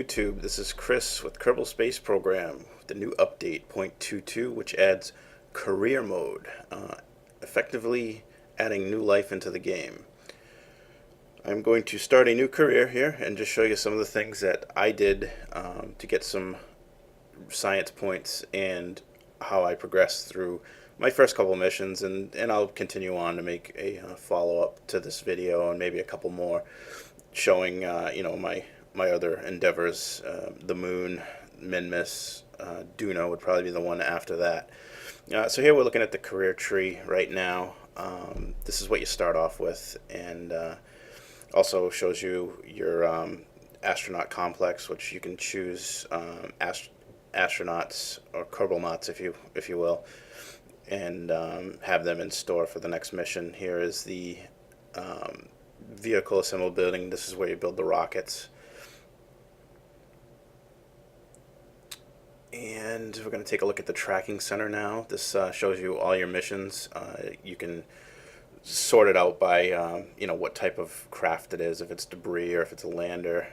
YouTube. This is Chris with Kerbal Space Program, the new update, 0.22, which adds career mode, effectively adding new life into the game. I'm going to start a new career here and just show you some of the things that I did to get some science points and how I progressed through my first couple missions, and I'll continue on to make a follow-up to this video and maybe a couple more showing my other endeavors. The moon, Minmus, Duno would probably be the one after that. So here we're looking at the career tree right now. This is what you start off with, and also shows you your astronaut complex, which you can choose astronauts or Kerbal knots, if you will, and have them in store for the next mission. Here is the vehicle assemble building. This is where you build the rockets. And we're going to take a look at the tracking center now. This shows you all your missions. You can sort it out by what type of craft it is, if it's debris or if it's a lander,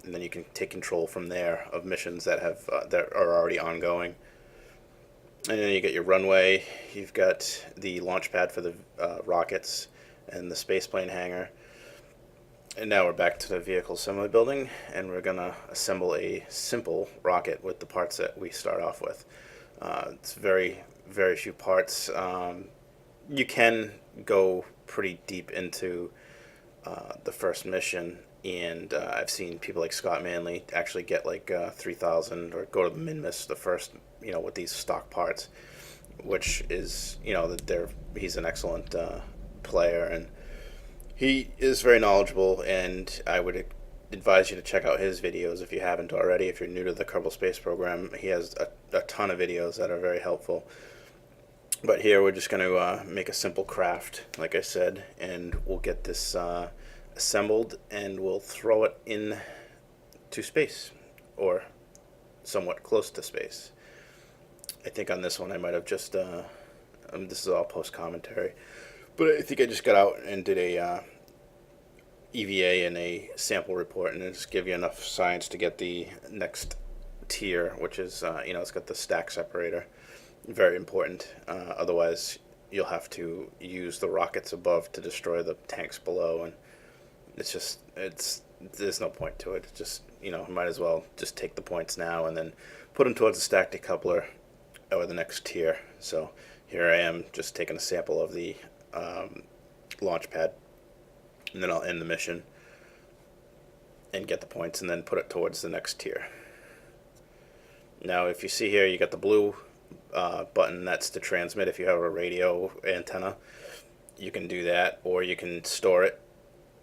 and then you can take control from there of missions that are already ongoing. And then you get your runway. You've got the launch pad for the rockets and the spaceplane hangar. And now we're back to the vehicle assembly building, and we're going to assemble a simple rocket with the parts that we start off with. It's very, very few parts. You can go pretty deep into the first mission, and I've seen people like Scott Manley actually get like 3,000, or go to the Minmus, the first, with these stock parts, which is, he's an excellent player, and he is very knowledgeable, and I would advise you to check out his videos if you haven't already. If you're new to the Kerbal Space Program, he has a ton of videos that are very helpful. But here we're just going to make a simple craft, like I said, and we'll get this assembled, and we'll throw it in to space, or somewhat close to space. I think on this one I might have just, this is all post-commentary, but I think I just got out and did a EVA and a sample report, and it just give you enough science to get the next tier, which is, it's got the stack separator. Very important. Otherwise, you'll have to use the rockets above to destroy the tanks below, and there's no point to it. It's just, might as well just take the points now and then put them towards the stack decoupler or the next tier. So here I am just taking a sample of the launch pad, and then I'll end the mission and get the points and then put it towards the next tier. Now if you see here, you got the blue button, that's to transmit. If you have a radio antenna, you can do that, or you can store it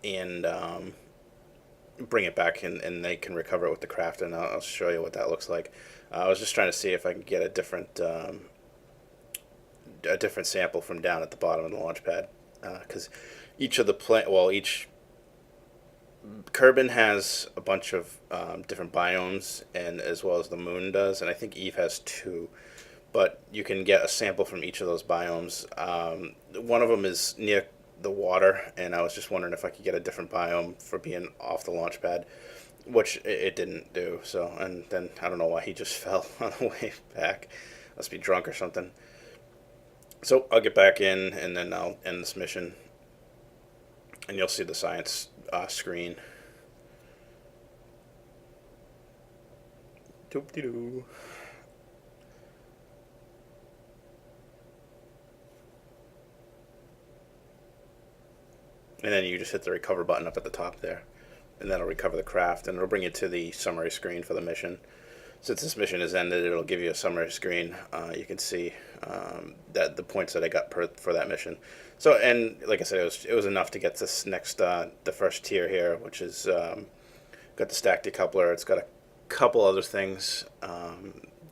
and bring it back, and they can recover it with the craft, and I'll show you what that looks like. I was just trying to see if I can get a different sample from down at the bottom of the launch pad, because each of the each Kerbin has a bunch of different biomes, and as well as the moon does, and I think Eve has 2. But you can get a sample from each of those biomes. One of them is near the water, and I was just wondering if I could get a different biome for being off the launch pad, which it didn't do. So, and then I don't know why he just fell on the way back. Must be drunk or something. So I'll get back in, and then I'll end this mission, and you'll see the science screen. Doop-de-doo. And then you just hit the recover button up at the top there, and that'll recover the craft, and it'll bring you to the summary screen for the mission. Since this mission is ended, it'll give you a summary screen. You can see that the points that I got for that mission. So, and like I said, it was enough to get this next the first tier here, which is got the stack decoupler. It's got a couple other things.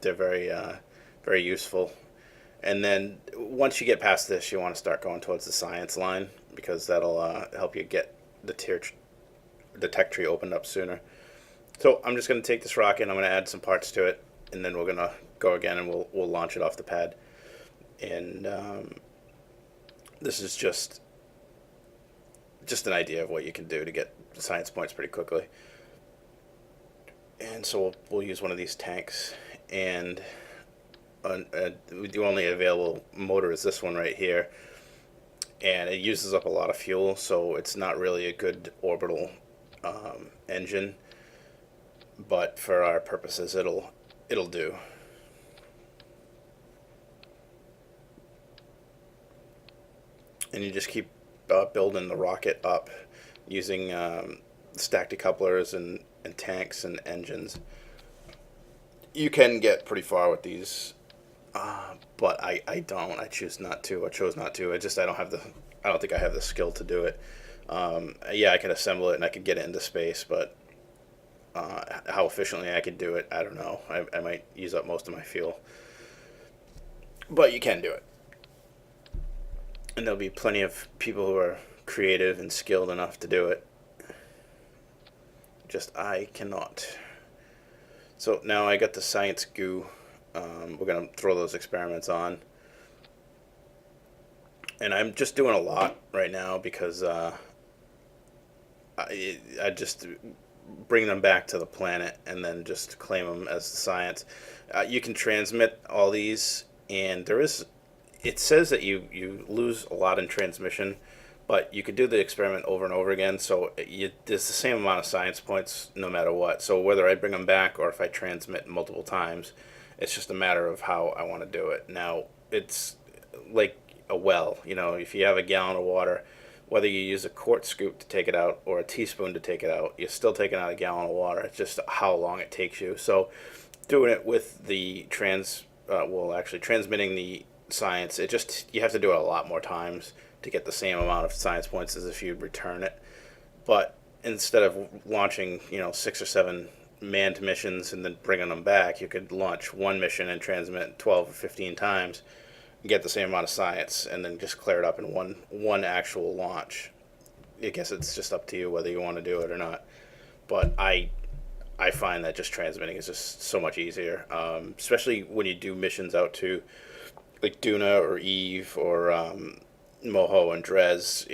They're very useful. And then once you get past this, you want to start going towards the science line, because that'll help you get the tech tree opened up sooner. So I'm just going to take this rocket, and I'm going to add some parts to it, and then we're going to go again, and we'll launch it off the pad. And this is just an idea of what you can do to get science points pretty quickly. And so we'll use one of these tanks, and the only available motor is this one right here, and it uses up a lot of fuel, so it's not really a good orbital engine, but for our purposes it'll do. And you just keep building the rocket up using stack decouplers and tanks and engines. You can get pretty far with these, but I don't. I choose not to. I chose not to. I don't have the. I don't think I have the skill to do it. Yeah, I can assemble it and I could get it into space, but how efficiently I could do it, I don't know. I might use up most of my fuel, but you can do it. And there'll be plenty of people who are creative and skilled enough to do it. Just I cannot. So now I got the science goo. We're going to throw those experiments on. And I'm just doing a lot right now because I just bring them back to the planet and then just claim them as science. You can transmit all these, and it says that you lose a lot in transmission, but you could do the experiment over and over again, so there's the same amount of science points no matter what. So whether I bring them back or if I transmit multiple times, it's just a matter of how I want to do it. Now, it's like a well. If you have a gallon of water, whether you use a quart scoop to take it out or a teaspoon to take it out, you're still taking out a gallon of water. It's just how long it takes you. So doing it with the actually transmitting the science, you have to do it a lot more times to get the same amount of science points as if you return it. But instead of launching 6 or 7 manned missions and then bringing them back, you could launch one mission and transmit 12 or 15 times, get the same amount of science, and then just clear it up in one actual launch. I guess it's just up to you whether you want to do it or not. But I find that just transmitting is just so much easier, especially when you do missions out to like Duna or Eve or Moho and Drez.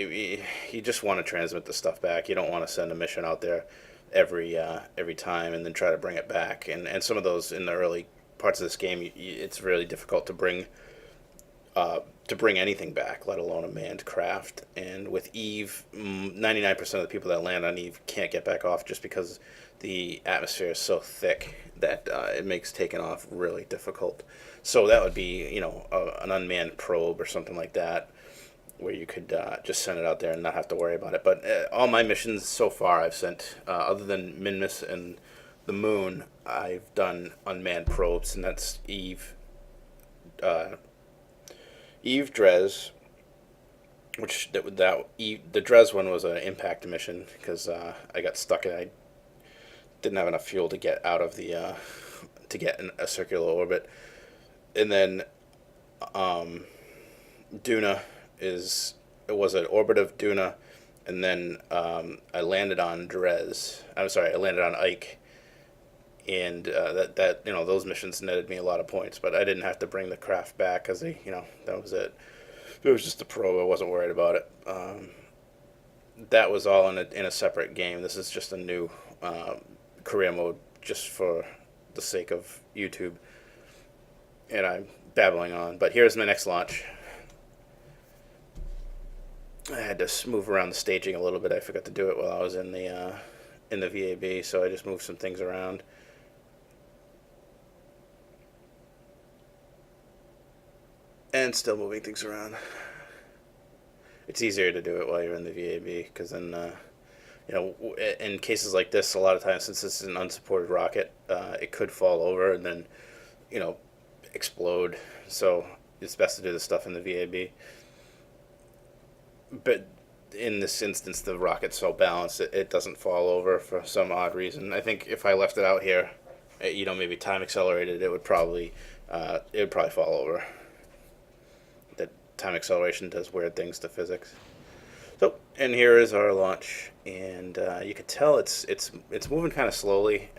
You just want to transmit the stuff back. You don't want to send a mission out there every time and then try to bring it back. And some of those in the early parts of this game, it's really difficult to bring anything back, let alone a manned craft. And with Eve, 99% of the people that land on Eve can't get back off just because the atmosphere is so thick that it makes taking off really difficult. So that would be, an unmanned probe or something like that, where you could just send it out there and not have to worry about it. But all my missions so far I've sent, other than Minmus and the Moon, I've done unmanned probes, and that's Eve, Drez, which the Drez one was an impact mission because I got stuck and I didn't have enough fuel to get out of the to get in a circular orbit. And then Duna it was an orbit of Duna, and then I landed on Drez. I'm sorry, I landed on Ike, and those missions netted me a lot of points, but I didn't have to bring the craft back because that was it. It was just a probe. I wasn't worried about it. That was all in a separate game. This is just a new career mode just for the sake of YouTube. And I'm babbling on, but here's my next launch. I had to move around the staging a little bit. I forgot to do it while I was in the VAB, so I just moved some things around. And still moving things around. It's easier to do it while you're in the VAB, because then, in cases like this, a lot of times, since this is an unsupported rocket, it could fall over and then, explode. So it's best to do this stuff in the VAB. But in this instance, the rocket's so balanced, it doesn't fall over for some odd reason. I think if I left it out here, maybe time accelerated, it would probably fall over. That time acceleration does weird things to physics. So, and here is our launch, and you could tell it's moving kind of slowly.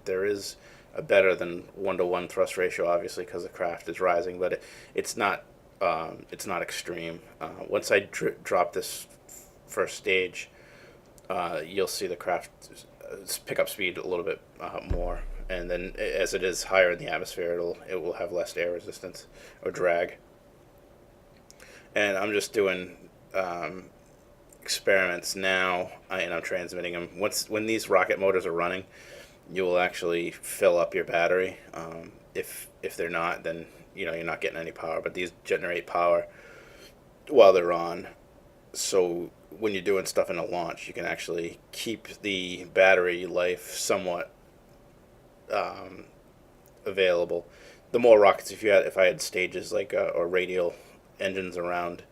There is a better than 1-to-1 thrust ratio, obviously, because the craft is rising, but it's not extreme. Once I drop this first stage, you'll see the craft pick up speed a little bit more. And then as it is higher in the atmosphere, it will have less air resistance or drag. And I'm just doing experiments now, and I'm transmitting them. When these rocket motors are running, you will actually fill up your battery. If they're not, then you're not getting any power. But these generate power while they're on. So when you're doing stuff in a launch, you can actually keep the battery life somewhat available. The more rockets, if I had stages like or radial engines around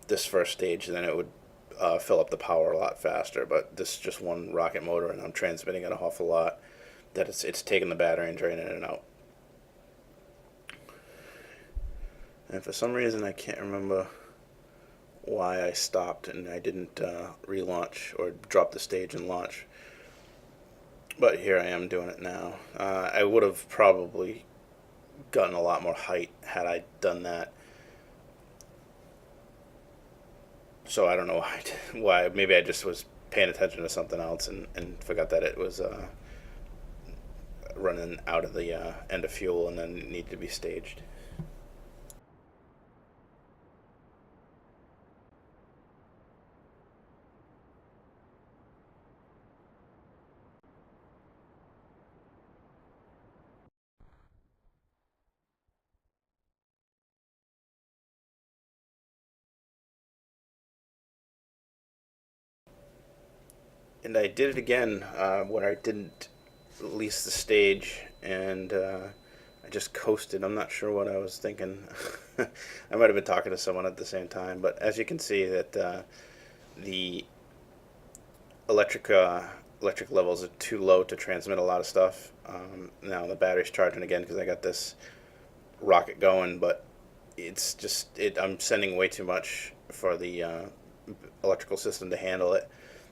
this first stage, then it would fill up the power a lot faster. But this is just one rocket motor, and I'm transmitting it an awful lot. That it's taking the battery and draining it out. And for some reason, I can't remember why I stopped and I didn't relaunch or drop the stage and launch. But here I am doing it now. I would have probably gotten a lot more height had I done that. So I don't know why. Maybe I just was paying attention to something else and forgot that it was running out of the end of fuel and then needed to be staged. And I did it again when I didn't release the stage, and I just coasted. I'm not sure what I was thinking. I might have been talking to someone at the same time, but as you can see, that the electric electric levels are too low to transmit a lot of stuff. Now the battery's charging again because I got this rocket going, but it's just I'm sending way too much for the electrical system to handle it.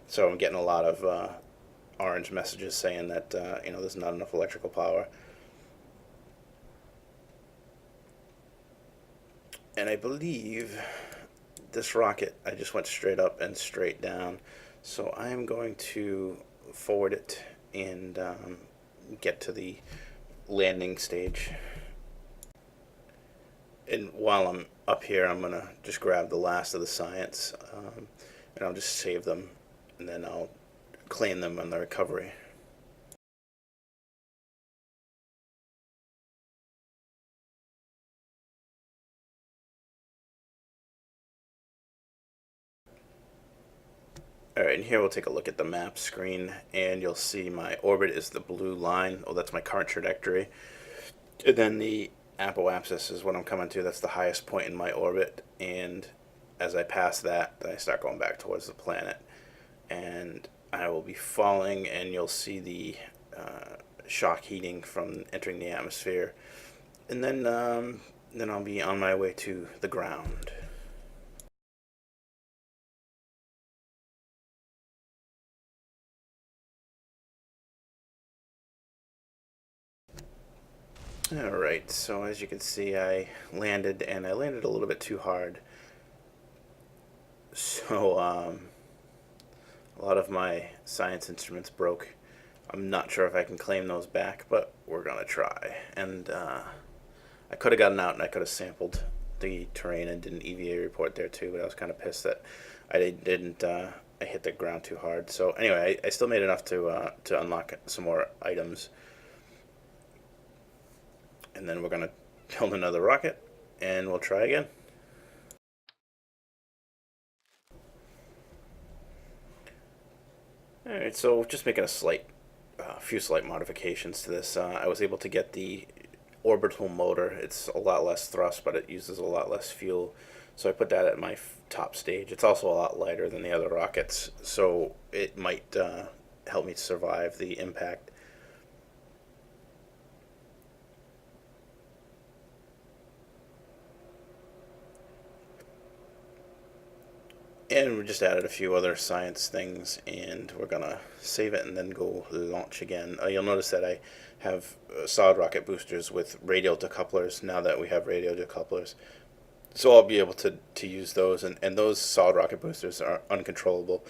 So I'm getting a lot of orange messages saying that there's not enough electrical power. And I believe this rocket, I just went straight up and straight down. So I am going to forward it and get to the landing stage. And while I'm up here, I'm going to just grab the last of the science, and I'll just save them, and then I'll claim them on the recovery. Alright, and here we'll take a look at the map screen, and you'll see my orbit is the blue line. Oh, that's my current trajectory. And then the apoapsis is what I'm coming to. That's the highest point in my orbit, and as I pass that, then I start going back towards the planet. And I will be falling, and you'll see the shock heating from entering the atmosphere. And then I'll be on my way to the ground. Alright, so as you can see, I landed, and I landed a little bit too hard. So, a lot of my science instruments broke. I'm not sure if I can claim those back, but we're gonna try. And I could have gotten out and I could have sampled the terrain and did an EVA report there too, but I was kind of pissed that I didn't. I hit the ground too hard. So anyway, I still made enough to unlock some more items. And then we're gonna build another rocket, and we'll try again. Alright, so just making a few slight modifications to this. I was able to get the orbital motor. It's a lot less thrust, but it uses a lot less fuel. So I put that at my top stage. It's also a lot lighter than the other rockets, so it might help me survive the impact. And we just added a few other science things, and we're gonna save it and then go launch again. You'll notice that I have solid rocket boosters with radial decouplers now that we have radial decouplers. So I'll be able to use those, and those solid rocket boosters are uncontrollable.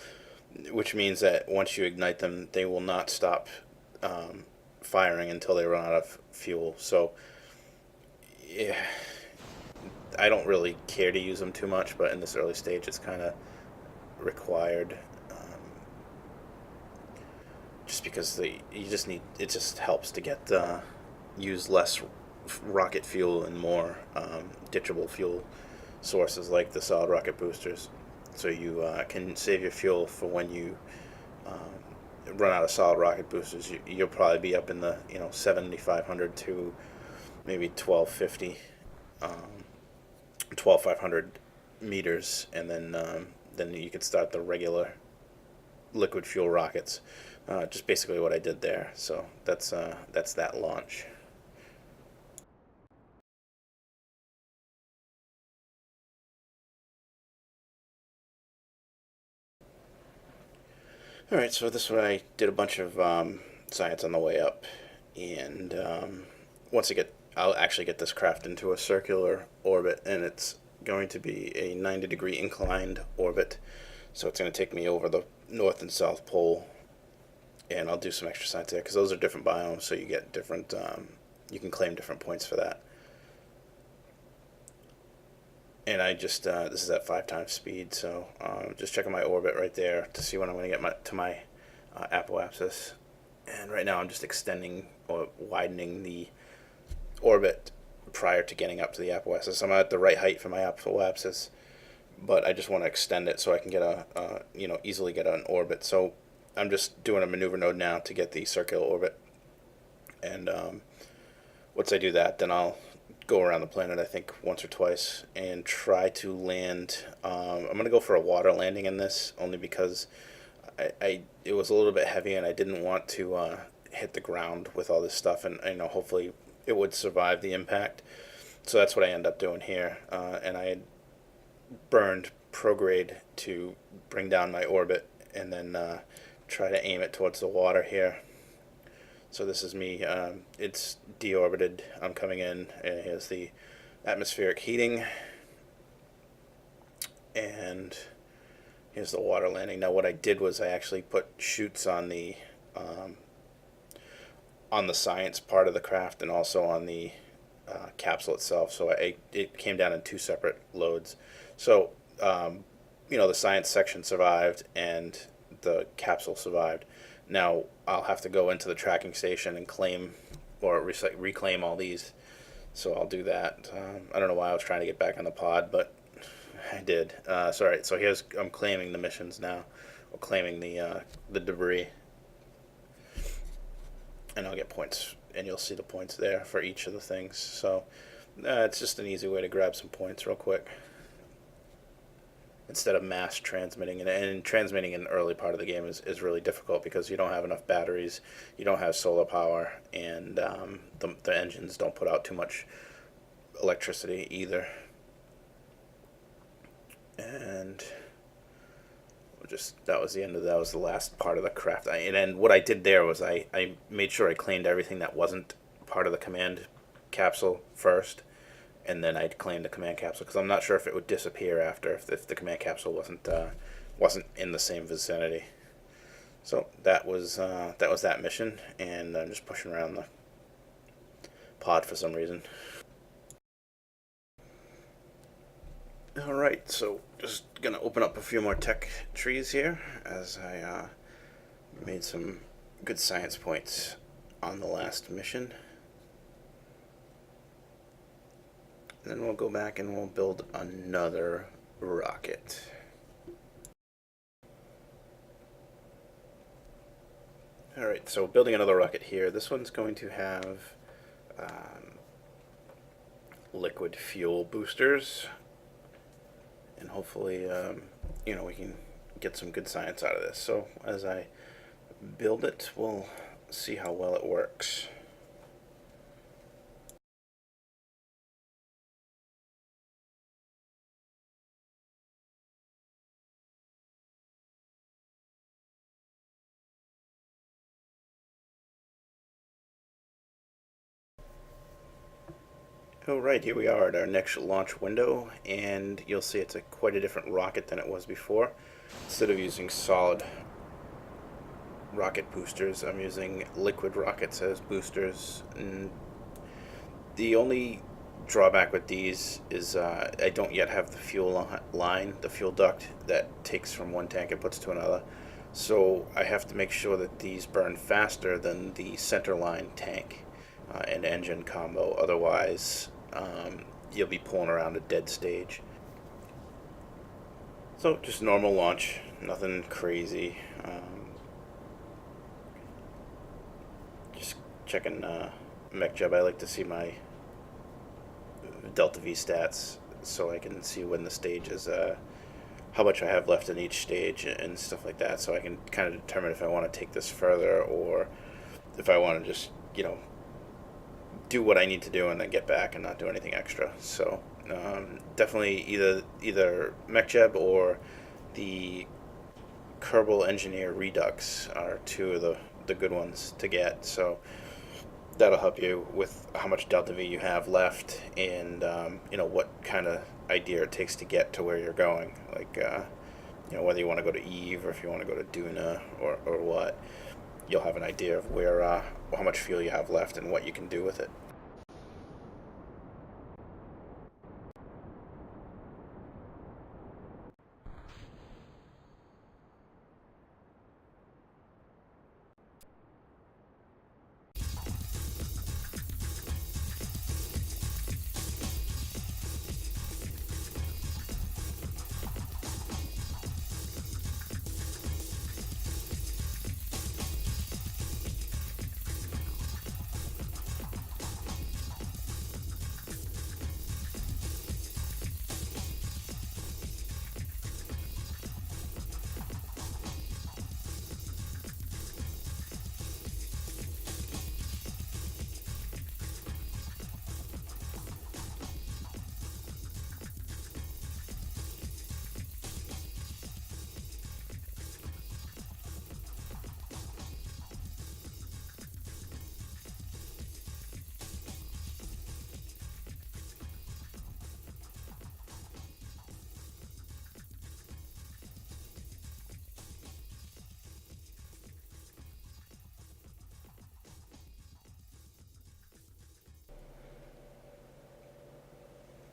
which means that once you ignite them, they will not stop um, firing until they run out of fuel. So, yeah, I don't really care to use them too much, but in this early stage, it's kind of required. Just because you just need it just helps to get use less rocket fuel and more ditchable fuel sources like the solid rocket boosters, so you can save your fuel for when you run out of solid rocket boosters. You'll probably be up in the 7,500 to maybe 1250, 12,500 meters, and then you can start the regular liquid fuel rockets. Just basically what I did there. So that's that launch. All right, so this is what I did a bunch of science on the way up, and once I get, I'll actually get this craft into a circular orbit, and it's going to be a 90-degree inclined orbit. So it's going to take me over the North and South Pole, and I'll do some extra science there because those are different biomes, so you get different. You can claim different points for that. And I just this is at 5 times speed, so just checking my orbit right there to see when I'm going to get to my apoapsis. And right now I'm just extending or widening the orbit prior to getting up to the apoapsis. I'm at the right height for my apoapsis, but I just want to extend it so I can get easily get an orbit. So I'm just doing a maneuver node now to get the circular orbit, and once I do that, then I'll go around the planet, I think, once or twice and try to land. I'm going to go for a water landing in this only because it was a little bit heavy and I didn't want to hit the ground with all this stuff, and hopefully it would survive the impact. So that's what I end up doing here. And I had burned prograde to bring down my orbit and then try to aim it towards the water here. So this is me. It's deorbited. I'm coming in, and here's the atmospheric heating, and here's the water landing. Now, what I did was I actually put chutes on the science part of the craft and also on the capsule itself. So it came down in two separate loads. So the science section survived and the capsule survived. Now I'll have to go into the tracking station and claim or reclaim all these. So I'll do that. I don't know why I was trying to get back on the pod, but I did. All right. So I'm claiming the missions now, or claiming the debris, and I'll get points, and you'll see the points there for each of the things. So it's just an easy way to grab some points real quick instead of mass transmitting. And transmitting in the early part of the game is really difficult because you don't have enough batteries, you don't have solar power, and the engines don't put out too much electricity either. And that was the end of that. Was the last part of the craft. And what I did there was I made sure I claimed everything that wasn't part of the command capsule first, and then I'd claim the command capsule because I'm not sure if it would disappear after if the command capsule wasn't in the same vicinity. So that was that mission, and I'm just pushing around the pod for some reason. All right, so just gonna open up a few more tech trees here as I made some good science points on the last mission. Then we'll go back and we'll build another rocket. Alright, so building another rocket here. This one's going to have liquid fuel boosters. And hopefully, we can get some good science out of this. So as I build it, we'll see how well it works. Alright, here we are at our next launch window, and you'll see it's quite a different rocket than it was before. Instead of using solid rocket boosters, I'm using liquid rockets as boosters. And the only drawback with these is I don't yet have the fuel line, the fuel duct that takes from one tank and puts to another. So I have to make sure that these burn faster than the center line tank and engine combo. Otherwise, you'll be pulling around a dead stage. So just normal launch, nothing crazy. Just checking MechJub. I like to see my delta V stats so I can see when the stage is, how much I have left in each stage and stuff like that, so I can kind of determine if I want to take this further or if I want to just, do what I need to do and then get back and not do anything extra. So definitely either MechJeb or the Kerbal Engineer Redux are two of the good ones to get. So that'll help you with how much delta V you have left and what kind of idea it takes to get to where you're going. Like whether you want to go to Eve or if you want to go to Duna or what, you'll have an idea of where how much fuel you have left and what you can do with it.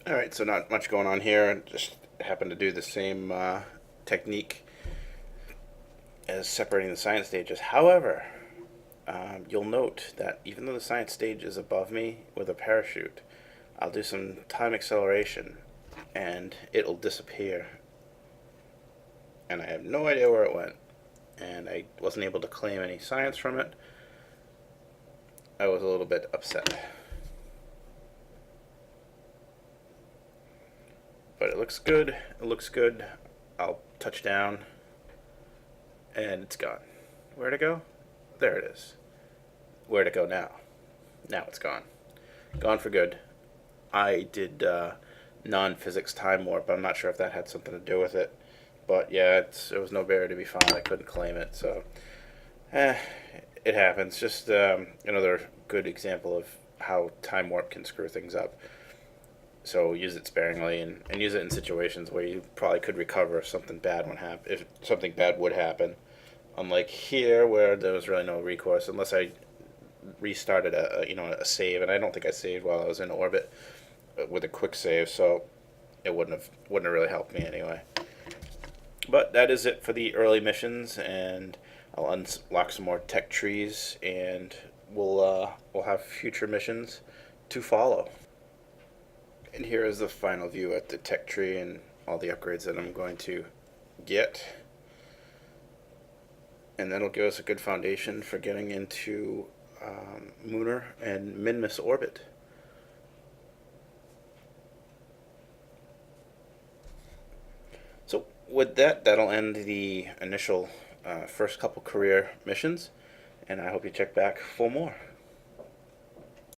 Alright, so not much going on here. Just happened to do the same technique as separating the science stages. However, you'll note that even though the science stage is above me with a parachute, I'll do some time acceleration and it'll disappear. And I have no idea where it went. And I wasn't able to claim any science from it. I was a little bit upset. But it looks good. It looks good. I'll touch down. And it's gone. Where'd it go? There it is. Where'd it go now? Now it's gone. Gone for good. I did non-physics time warp. I'm not sure if that had something to do with it. But yeah, it was no barrier to be found. I couldn't claim it. So, it happens. Just another good example of how time warp can screw things up. So use it sparingly and use it in situations where you probably could recover if something bad would happen. Unlike here where there was really no recourse unless I restarted a save, and I don't think I saved while I was in orbit with a quick save, so it wouldn't have really helped me anyway. But that is it for the early missions, and I'll unlock some more tech trees, and we'll have future missions to follow. And here is the final view at the tech tree and all the upgrades that I'm going to get. And that'll give us a good foundation for getting into lunar and Minmus orbit. So with that, that'll end the initial first couple career missions, and I hope you check back for more.